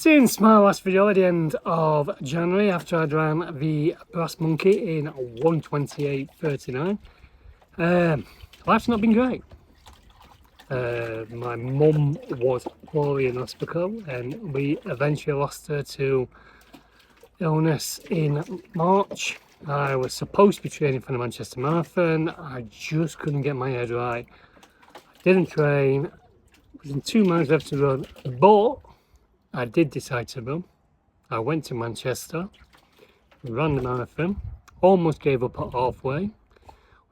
Since my last video at the end of January, after I'd ran the Brass Monkey in 1:28:39, life's not been great. My mum was poorly in hospital and we eventually lost her to illness in March. I was supposed to be training for the Manchester Marathon. I just couldn't get my head right. I didn't train. Within 2 months left to run, but I did decide to run. I went to Manchester, ran the marathon, almost gave up at halfway.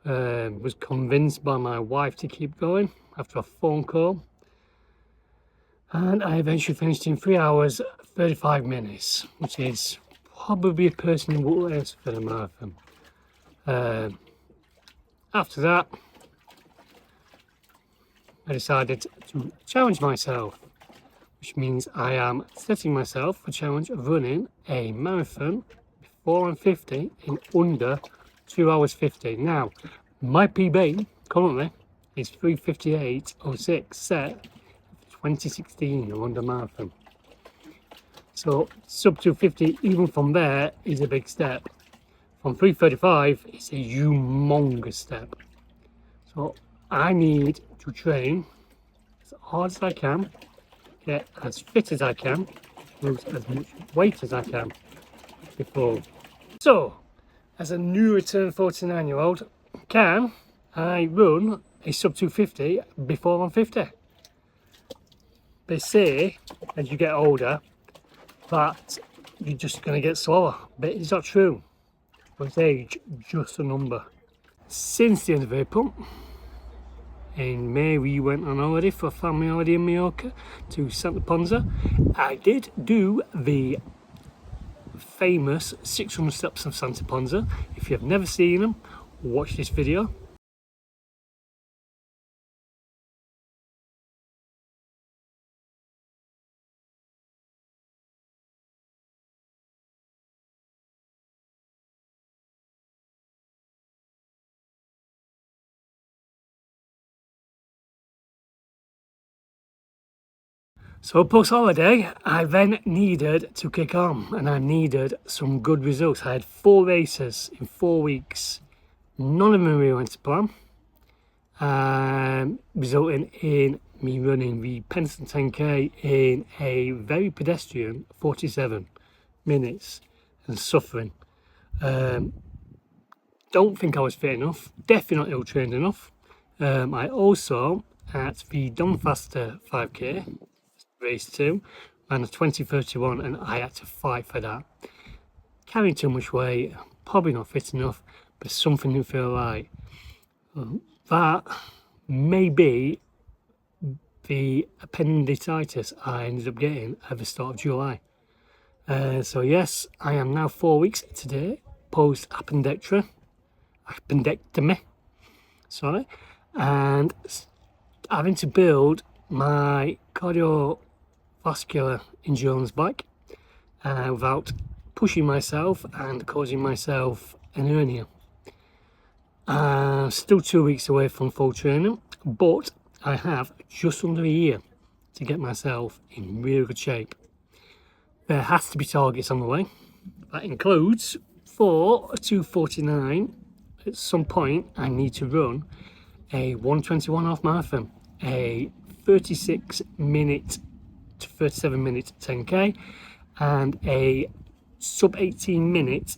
Was convinced by my wife to keep going after a phone call, and I eventually finished in 3 hours 35 minutes, which is probably a personal best for the marathon. After that, I decided to challenge myself, which means I am setting myself a challenge of running a marathon before I'm 50 in under 2 hours 50. Now, my PB currently is 3:58:06, set 2016 London Marathon. So sub 250, even from there, is a big step. From 3:35, it's a humongous step. So I need to train as hard as I can, get as fit as I can, lose as much weight as I can before. So, as a new return 49-year-old, can I run a sub 250 before I'm 50? They say as you get older that you're just going to get slower, but it's not true. With age, just a number. Since the end of April, in May we went on holiday for a family holiday in Mallorca to Santa Ponza. I did do the famous 600 steps of Santa Ponza. If you have never seen them, watch this video. So post-holiday, I then needed to kick on, and I needed some good results. I had 4 races in 4 weeks. None of them really went to plan, resulting in me running the Penton 10K in a very pedestrian 47 minutes and suffering. Don't think I was fit enough, definitely not ill-trained enough. I also, at the Doncaster 5K, race 2, ran a 20:31, and I had to fight for that. Carrying too much weight, probably not fit enough, but something didn't feel right. That may be the appendicitis I ended up getting at the start of July. So yes, I am now 4 weeks today post appendectomy, and having to build my cardiovascular endurance bike without pushing myself and causing myself an hernia. Still 2 weeks away from full training, but I have just under a year to get myself in really good shape. There has to be targets on the way. That includes for 2:49. At some point I need to run a 1:21 half marathon, a 36-minute to 37-minute 10K, and a sub 18-minute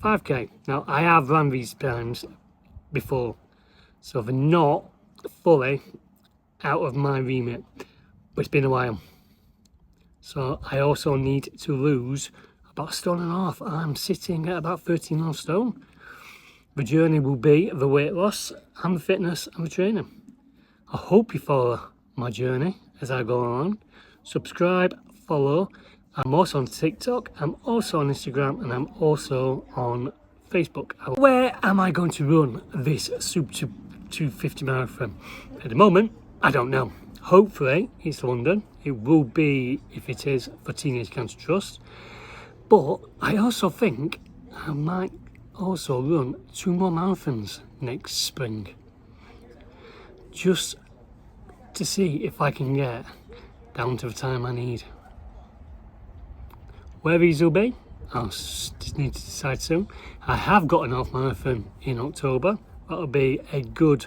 5K. Now, I have run these times before, so they're not fully out of my remit, but it's been a while. So I also need to lose about 1.5 stone. I'm sitting at about 13.5 stone. The journey will be the weight loss and the fitness and the training. I hope you follow my journey as I go on. Subscribe, follow. I'm also on TikTok, I'm also on Instagram, and I'm also on Facebook. Where am I going to run this sub 250 marathon? At the moment, I don't know. Hopefully it's London. It will be, if it is, for Teenage Cancer Trust. But I also think I might also run 2 more marathons next spring, just to see if I can get down to the time I need. Where these will be, I'll just need to decide soon. I have got an half marathon in October. That'll be a good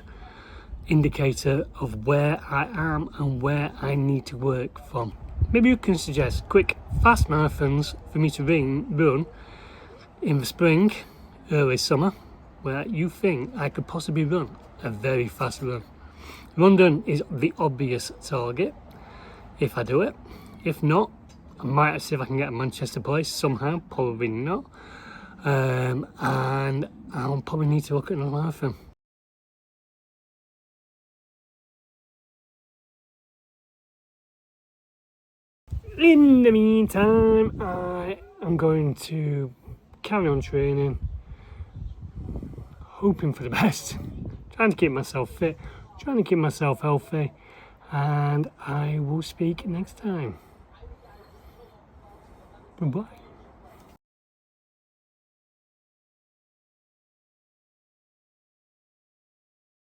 indicator of where I am and where I need to work from. Maybe you can suggest quick, fast marathons for me to run in the spring, early summer, where you think I could possibly run a very fast run. London is the obvious target if I do it. If not, I might see if I can get a Manchester place somehow, probably not. And I'll probably need to look at another marathon. In the meantime, I am going to carry on training, hoping for the best, trying to keep myself fit, trying to keep myself healthy, and I will speak next time. Goodbye.